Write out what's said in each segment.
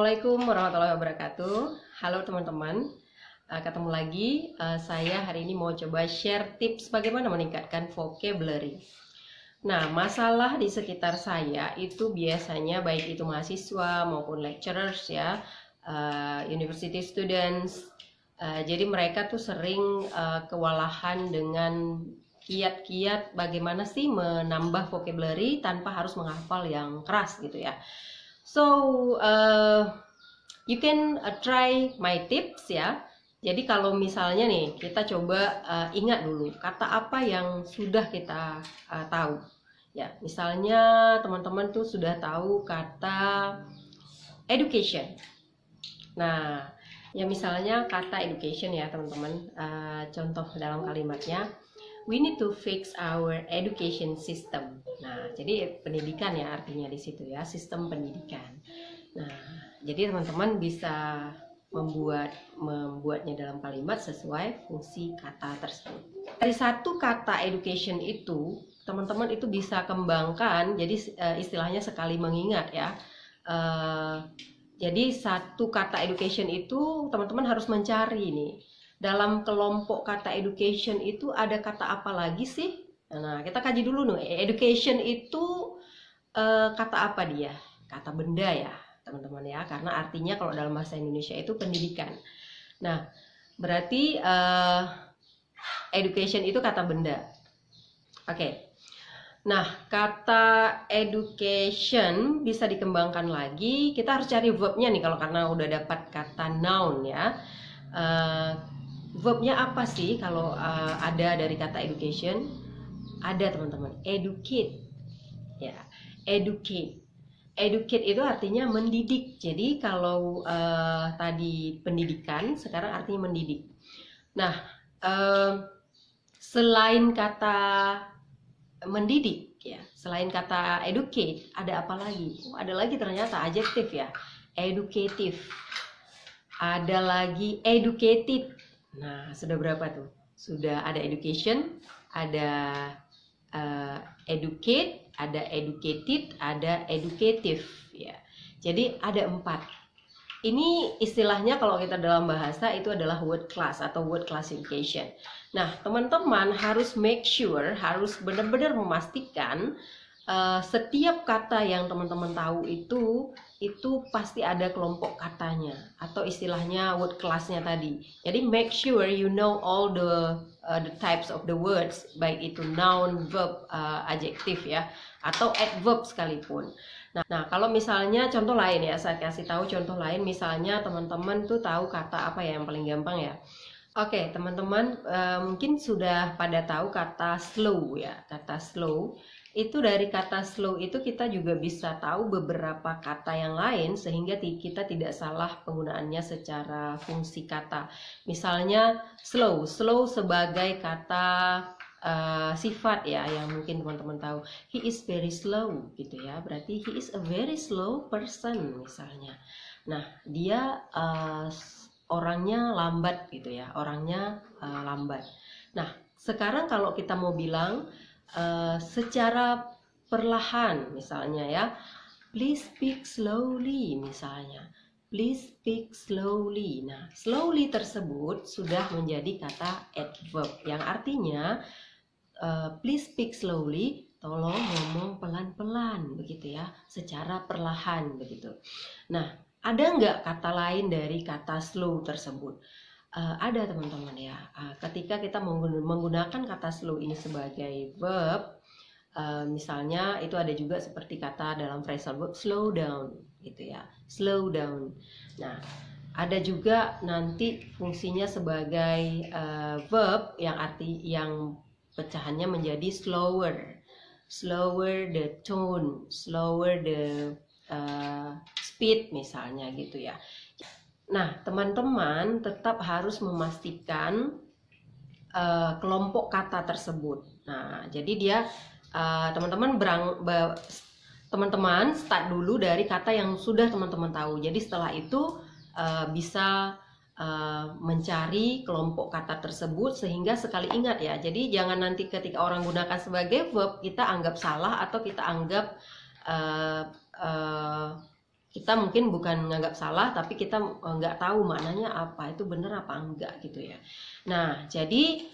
Assalamualaikum warahmatullahi wabarakatuh. Halo teman-teman, ketemu lagi. Saya hari ini mau coba share tips bagaimana meningkatkan vocabulary. Nah, masalah di sekitar saya itu biasanya baik itu mahasiswa maupun lecturers ya, university students. Jadi mereka tuh sering kewalahan dengan kiat-kiat bagaimana sih menambah vocabulary tanpa harus menghafal yang keras gitu ya. So you can try my tips ya. Jadi kalau misalnya nih kita coba ingat dulu kata apa yang sudah kita tahu. Ya, misalnya teman-teman tuh sudah tahu kata education. Nah, ya misalnya kata education ya teman-teman. Contoh dalam kalimatnya, we need to fix our education system. Nah, jadi pendidikan ya artinya di situ ya, sistem pendidikan. Nah, jadi teman-teman bisa membuatnya dalam kalimat sesuai fungsi kata tersebut. Dari satu kata education itu, teman-teman itu bisa kembangkan, jadi istilahnya sekali mengingat ya. Jadi satu kata education itu teman-teman harus mencari nih. Dalam kelompok kata education itu ada kata apa lagi sih? Nah, kita kaji dulu nih. Education itu kata apa dia? Kata benda ya, teman-teman ya. Karena artinya kalau dalam bahasa Indonesia itu pendidikan. Nah, berarti education itu kata benda. Oke. Nah, kata education bisa dikembangkan lagi. Kita harus cari verbnya nih kalau karena udah dapat kata noun ya. Verbnya apa sih kalau ada dari kata education? Ada teman-teman, educate ya, educate. Educate itu artinya mendidik. Jadi kalau tadi pendidikan, sekarang artinya mendidik. Nah, selain kata mendidik ya, selain kata educate, ada apa lagi? Ada lagi ternyata adjektif ya, educative. Ada lagi educated. Nah, sudah berapa tuh? Sudah ada education, ada educate, ada educated, ada educative ya. Jadi ada 4. Ini istilahnya kalau kita dalam bahasa itu adalah word class atau word classification. Nah, teman-teman harus make sure, harus benar-benar memastikan setiap kata yang teman-teman tahu itu pasti ada kelompok katanya atau istilahnya word classnya tadi. Jadi make sure you know all the types of the words, baik itu noun, verb, adjective ya, atau adverb sekalipun. Nah, kalau misalnya contoh lain ya, saya kasih tahu contoh lain. Misalnya teman-teman tuh tahu kata apa ya yang paling gampang ya. Oke, teman-teman mungkin sudah pada tahu kata slow ya. Kata slow itu, dari kata slow itu kita juga bisa tahu beberapa kata yang lain sehingga kita tidak salah penggunaannya secara fungsi kata. Misalnya slow sebagai kata sifat ya, yang mungkin teman-teman tahu. He is very slow gitu ya, berarti he is a very slow person misalnya. Nah, dia orangnya lambat gitu ya, orangnya lambat. Nah, sekarang kalau kita mau bilang secara perlahan misalnya ya, please speak slowly misalnya, please speak slowly. Nah, slowly tersebut sudah menjadi kata adverb yang artinya please speak slowly, tolong ngomong pelan-pelan begitu ya, secara perlahan begitu. Nah, ada nggak kata lain dari kata slow tersebut? Ada teman-teman ya. Ketika kita menggunakan kata slow ini sebagai verb, misalnya itu ada juga seperti kata dalam phrasal verb slow down gitu ya, slow down. Nah, ada juga nanti fungsinya sebagai verb yang pecahannya menjadi slower the tone, slower the speed misalnya gitu ya. Nah, teman-teman tetap harus memastikan kelompok kata tersebut. Nah, jadi dia teman-teman start dulu dari kata yang sudah teman-teman tahu. Jadi setelah itu bisa mencari kelompok kata tersebut sehingga sekali ingat ya. Jadi jangan nanti ketika orang gunakan sebagai verb kita anggap salah atau kita anggap kita mungkin bukan nganggap salah, tapi kita nggak tahu maknanya apa, itu bener apa enggak gitu ya. Nah, jadi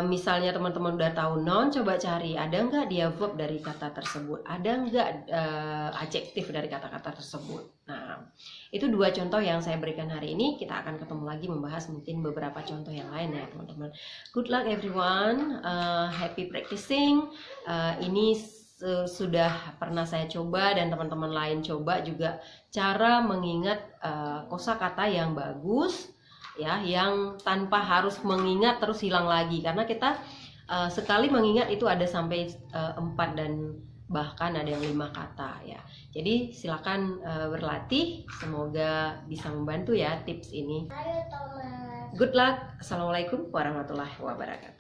misalnya teman-teman udah tahu noun, coba cari ada nggak dia verb dari kata tersebut, ada nggak adjektif dari kata-kata tersebut. Nah, itu 2 contoh yang saya berikan hari ini. Kita akan ketemu lagi membahas mungkin beberapa contoh yang lain ya teman-teman. Good luck everyone, happy practicing. Ini sudah pernah saya coba dan teman-teman lain coba juga cara mengingat kosakata yang bagus ya, yang tanpa harus mengingat terus hilang lagi, karena kita sekali mengingat itu ada sampai 4 dan bahkan ada yang 5 kata ya. Jadi silakan berlatih, semoga bisa membantu ya tips ini. Good luck. Assalamualaikum warahmatullahi wabarakatuh.